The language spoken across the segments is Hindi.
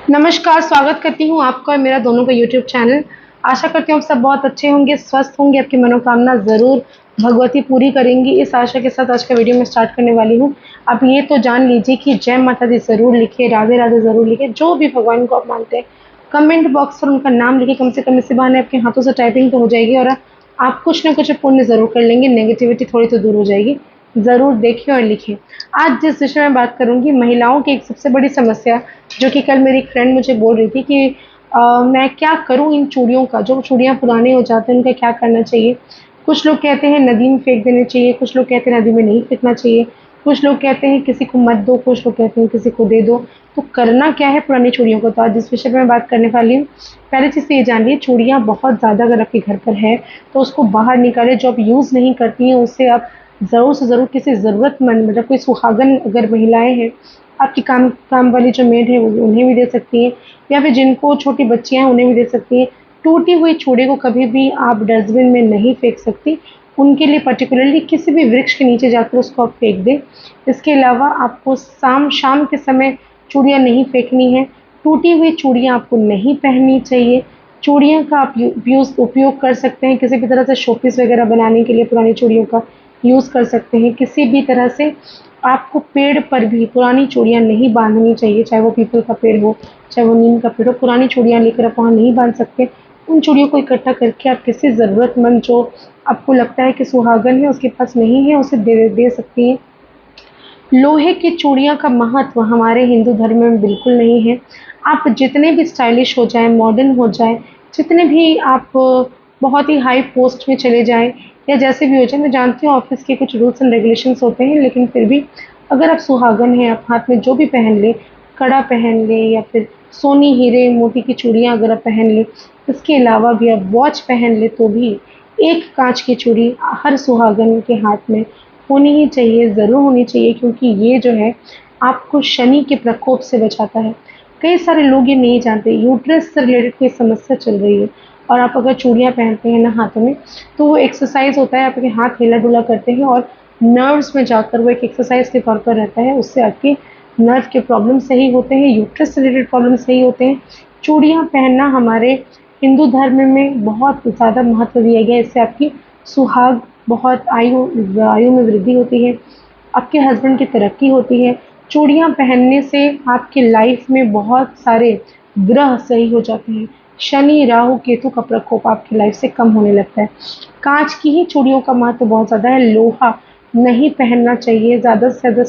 नमस्कार, स्वागत करती हूँ आपका और मेरा दोनों का यूट्यूब चैनल। आशा करती हूँ आप सब बहुत अच्छे होंगे, स्वस्थ होंगे, आपकी मनोकामना ज़रूर भगवती पूरी करेंगी। इस आशा के साथ आज का वीडियो मैं स्टार्ट करने वाली हूँ। आप ये तो जान लीजिए कि जय माता दी ज़रूर लिखिए, राधे-राधे ज़रूर लिखिए, जो भी भगवान को आप मानते हैं। कमेंट बॉक्स पर उनका नाम लिखिए, कम से कम इसी बहाने आपके हाथों से टाइपिंग तो हो जाएगी और आप कुछ न कुछ पुण्य ज़रूर कर लेंगे, नेगेटिविटी थोड़ी तो दूर हो जाएगी। ज़रूर देखिए और लिखिए। आज जिस विषय में बात करूँगी, महिलाओं की एक सबसे बड़ी समस्या, जो कि कल मेरी एक फ्रेंड मुझे बोल रही थी कि मैं क्या करूँ इन चूड़ियों का, जो चूड़ियाँ पुरानी हो जाती हैं उनका क्या करना चाहिए? कुछ लोग कहते हैं नदी में फेंक देने चाहिए, कुछ लोग कहते हैं नदी में नहीं फेंकना चाहिए, कुछ लोग कहते हैं किसी को मत दो, कुछ लोग कहते हैं किसी को दे दो। तो करना क्या है पुरानी चूड़ियों को? तो आज जिस विषय पे मैं बात करने वाली हूँ, पहली चीज़ तो ये जानिए, चूड़ियाँ बहुत ज़्यादा अगर आपके घर पर है, तो उसको बाहर निकालें। जो आप यूज़ नहीं करती हैं, उससे आप ज़रूर से ज़रूर किसी ज़रूरतमंद, मतलब कोई सुहागन अगर महिलाएँ हैं, आपकी काम काम वाली जो मेड है वो उन्हें भी दे सकती हैं, या फिर जिनको छोटी बच्चियाँ हैं उन्हें भी दे सकती हैं। टूटी हुई चूड़ी को कभी भी आप डस्टबिन में नहीं फेंक सकती, उनके लिए पर्टिकुलरली किसी भी वृक्ष के नीचे जाकर उसको आप फेंक दें। इसके अलावा आपको शाम के समय चूड़ियाँ नहीं फेंकनी है, टूटी हुई चूड़ियाँ आपको नहीं पहननी चाहिए। चूड़ियों का आप उपयोग कर सकते हैं किसी भी तरह से शोपीस वगैरह बनाने के लिए, पुरानी चूड़ियों का यूज़ कर सकते हैं। किसी भी तरह से आपको पेड़ पर भी पुरानी चूड़ियाँ नहीं बाँधनी चाहिए, चाहे वो पीपल का पेड़ हो, चाहे वो नीम का पेड़ हो, पुरानी चूड़ियाँ लेकर आप वहाँ नहीं बाँध सकते। उन चूड़ियों को इकट्ठा करके आप किसी ज़रूरतमंद, जो आपको लगता है कि सुहागन है, उसके पास नहीं है, उसे दे सकती हैं। लोहे की चूड़ियों का महत्व हमारे हिंदू धर्म में बिल्कुल नहीं है। आप जितने भी स्टाइलिश हो जाएँ, मॉडर्न हो जाएँ, जितने भी आप बहुत ही हाई पोस्ट में चले जाएँ या जैसे भी हो जाए, मैं जानती हूँ ऑफ़िस के कुछ रूल्स एंड रेगुलेशंस होते हैं, लेकिन फिर भी अगर आप सुहागन हैं, आप हाथ में जो भी पहन लें, कड़ा पहन लें या फिर सोने, हीरे, मोती की चूड़ियाँ अगर आप पहन लें, इसके अलावा भी आप वॉच पहन लें, तो भी एक काँच की चूड़ी हर सुहागन के हाथ में होनी ही चाहिए, ज़रूर होनी चाहिए, क्योंकि ये जो है आपको शनि के प्रकोप से बचाता है। कई सारे लोग ये नहीं जानते, यूट्रस से रिलेटेड कोई समस्या चल रही है और आप अगर चूड़ियाँ पहनते हैं ना हाथों में, तो वो एक्सरसाइज़ होता है, आपके हाथ हिला-डुला करते हैं और नर्व्स में जाकर वो एक एक्सरसाइज़ के तौर पर रहता है, उससे आपके नर्व के प्रॉब्लम सही होते हैं, यूट्रस से रिलेटेड प्रॉब्लम सही होते हैं। चूड़ियाँ पहनना हमारे हिंदू धर्म में बहुत ज़्यादा महत्व दिया गया है, इससे आपकी सुहाग बहुत आयु में वृद्धि होती है, आपके हस्बैंड की तरक्की होती है। चूड़ियाँ पहनने से आपकी लाइफ में बहुत सारे ग्रह सही हो जाते हैं। शनि, राहु, केतु का प्रकोप आपकी लाइफ से कम होने लगता है। काँच की ही चूड़ियों का महत्व बहुत ज़्यादा है, लोहा नहीं पहनना चाहिए। ज़्यादा से ज़्यादा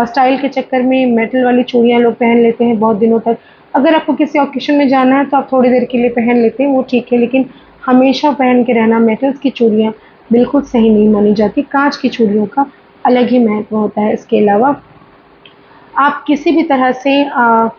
स्टाइल के चक्कर में मेटल वाली चूड़ियाँ लोग पहन लेते हैं बहुत दिनों तक। अगर आपको किसी ऑकेशन में जाना है तो आप थोड़ी देर के लिए पहन लेते हैं, वो ठीक है, लेकिन हमेशा पहन के रहना मेटल्स की चूड़ियाँ बिल्कुल सही नहीं मानी जाती। काँच की चूड़ियों का अलग ही महत्व होता है। इसके अलावा आप किसी भी तरह से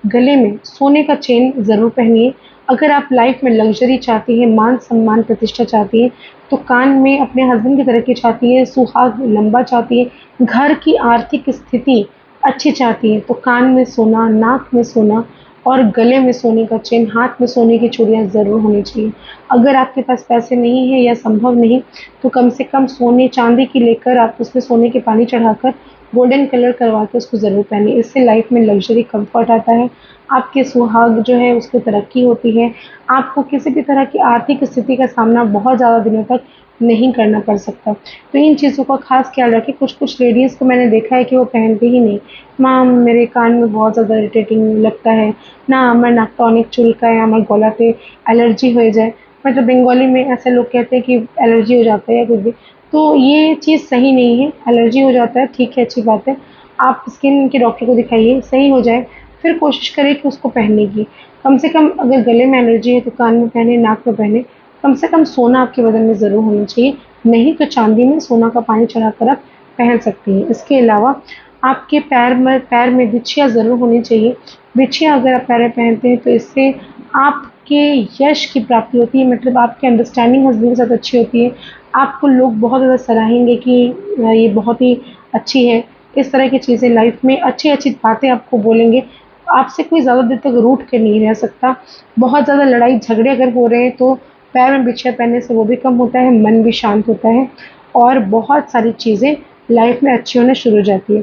गले में सोने का चेन ज़रूर पहनिए। अगर आप लाइफ में लग्ज़री चाहती हैं, मान-सम्मान, प्रतिष्ठा चाहती हैं, तो कान में अपने हस्बैंड की तरक्की चाहती हैं, सुहाग लंबा चाहती हैं, घर की आर्थिक स्थिति अच्छी चाहती हैं, तो कान में सोना, नाक में सोना और गले में सोने का चेन, हाथ में सोने की चूड़ियाँ ज़रूर होनी चाहिए। अगर आपके पास पैसे नहीं हैं या संभव नहीं, तो कम से कम सोने-चांदी की लेकर आप उसमें सोने के पानी चढ़ाकर गोल्डन कलर करवा के उसको ज़रूर पहनिए। इससे लाइफ में लग्ज़री कम्फ़र्ट आता है, आपके सुहाग जो है उसकी तरक्की होती है, आपको किसी भी तरह की आर्थिक स्थिति का सामना बहुत ज़्यादा दिनों तक नहीं करना पड़ सकता। तो इन चीज़ों का ख़ास ख्याल रखें। कुछ-कुछ लेडीज़ को मैंने देखा है कि वो पहनती ही नहीं। मैम मेरे कान में बहुत ज़्यादा इरिटेटिंग लगता है, ना আমার নাকটা অনেক চুলকায়, আমার গলাতে एलर्जी हो जाए। मतलब बंगाली में ऐसे लोग कहते हैं कि एलर्जी हो जाता है या कुछ भी। तो ये चीज़ सही नहीं है, एलर्जी हो जाता है, ठीक है, अच्छी बात है। आप स्किन के डॉक्टर को दिखाइए, सही हो जाए, फिर कोशिश करें कि उसको पहनने की। कम से कम अगर गले में एलर्जी है तो कान में पहने, नाक में पहने, कम से कम सोना आपके बदन में ज़रूर होना चाहिए, नहीं तो चाँदी में सोना का पानी चढ़ाकर आप पहन सकती हैं। इसके अलावा आपके पैर में बिछिया ज़रूर होनी चाहिए। बिछिया अगर आप पैर में पहनते हैं तो इससे आपके यश की प्राप्ति होती है, मतलब आपकी अंडरस्टैंडिंग हस्बैंड के साथ अच्छी होती है। आपको लोग बहुत ज़्यादा सराहेंगे कि ये बहुत ही अच्छी है। इस तरह की चीज़ें लाइफ में अच्छी-अच्छी बातें आपको बोलेंगे। आपसे कोई ज़्यादा देर तक रूठ के नहीं रह सकता। बहुत ज़्यादा लड़ाई-झगड़े अगर हो रहे हैं तो पैर में बिछिया पहनने से वो भी कम होता है, मन भी शांत होता है और बहुत सारी चीज़ें लाइफ में अच्छी होना शुरू हो जाती है।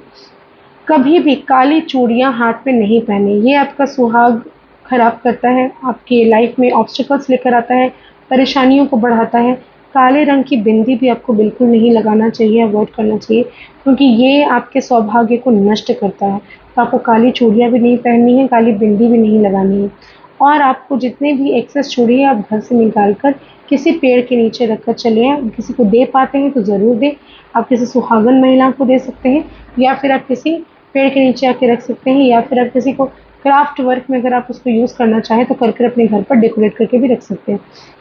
कभी भी काली चूड़ियाँ हाथ में नहीं पहने, ये आपका सुहाग खराब करता है, आपकी लाइफ में ऑब्स्टिकल्स लेकर आता है, परेशानियों को बढ़ाता है। काले रंग की बिंदी भी आपको बिल्कुल नहीं लगाना चाहिए, अवॉइड करना चाहिए, क्योंकि ये आपके सौभाग्य को नष्ट करता है। तो आपको काली चूड़ियाँ भी नहीं पहननी है, काली बिंदी भी नहीं लगानी है। और आपको जितने भी एक्सेस चूड़ी है आप घर से निकाल कर किसी पेड़ के नीचे रख कर चले आएँ। किसी को दे पाते हैं तो ज़रूर दें। आप किसी सुहागन महिला को दे सकते हैं, या फिर आप किसी पेड़ के नीचे आके रख सकते हैं, या फिर आप किसी को क्राफ्ट वर्क में अगर आप उसको यूज़ करना चाहें तो कर अपने घर पर डेकोरेट करके भी रख सकते हैं।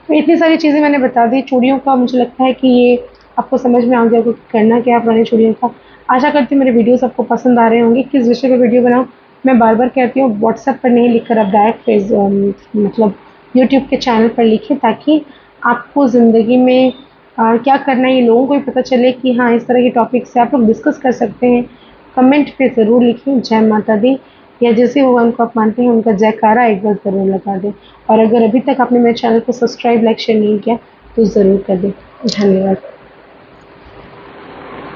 तो इतनी सारी चीज़ें मैंने बता दी चूड़ियों का, मुझे लगता है कि ये आपको समझ में आ गया होगा कि करना क्या है पुरानी चूड़ियों का। आशा करती हूँ मेरे वीडियोज़ आपको पसंद आ रहे होंगे। किस विषय पे वीडियो बनाऊँ? मैं बार-बार कहती हूँ व्हाट्सएप पर नहीं लिखकर आप डायरेक्ट मतलब यूट्यूब के चैनल पर लिखें, ताकि आपको ज़िंदगी में क्या करना है ये लोगों को भी पता चले कि हाँ, इस तरह के टॉपिक से आप लोग डिस्कस कर सकते हैं। कमेंट पे ज़रूर लिखें जय माता दी, या जैसे भगवान को आप मानते हैं उनका जयकारा एक बार ज़रूर लगा दें। और अगर अभी तक आपने मेरे चैनल को सब्सक्राइब, लाइक, शेयर नहीं किया तो ज़रूर कर दें। धन्यवाद।